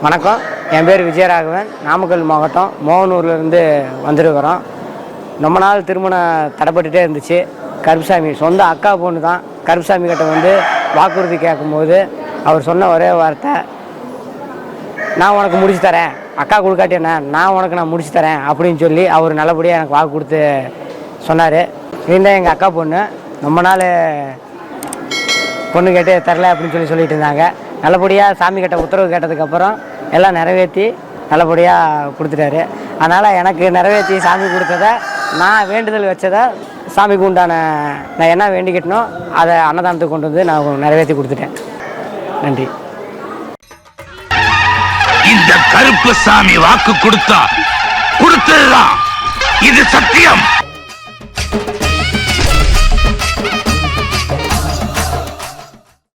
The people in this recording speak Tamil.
வணக்கம், என் பேர் விஜயராகவன். நாமக்கல் மாவட்டம் மோகனூர்லேருந்து வந்துருக்கிறோம். ரொம்ப நாள் திருமணம் தடைப்பட்டுட்டே இருந்துச்சு. கருப்புசாமி சொந்த அக்கா பொண்ணு தான். கருப்புசாமி கிட்ட வந்து வாக்குறுதி கேட்கும்போது அவர் சொன்ன ஒரே வார்த்தை, நான் உனக்கு முடிச்சு தரேன், அக்கா கொடுக்காட்டி என்ன, நான் முடிச்சு தரேன் அப்படின்னு சொல்லி அவர் நல்லபடியாக எனக்கு வாக்கு கொடுத்து சொன்னார். இதுதான் எங்கள் அக்கா பொண்ணு. ரொம்ப நாள் பொண்ணு கேட்டு தரல அப்படின்னு சொல்லிட்டு இருந்தாங்க. நல்லபடியாக சாமி கிட்ட உத்தரவு கேட்டதுக்கப்புறம் எல்லாம் நிறைவேற்றி நல்லபடியாக கொடுத்துட்டாரு. அதனால் எனக்கு நிறைவேற்றி சாமி கொடுத்ததை, நான் வேண்டுதல் வச்சதை, சாமிக்கு உண்டான நான் என்ன வேண்டிக்கிட்டனோ அதை அன்னதானத்துக்கு கொண்டு வந்து நான் நிறைவேற்றி கொடுத்துட்டேன். நன்றி. இந்த கருப்பு சாமி வாக்கு கொடுத்ததுதான், இது சத்தியம்.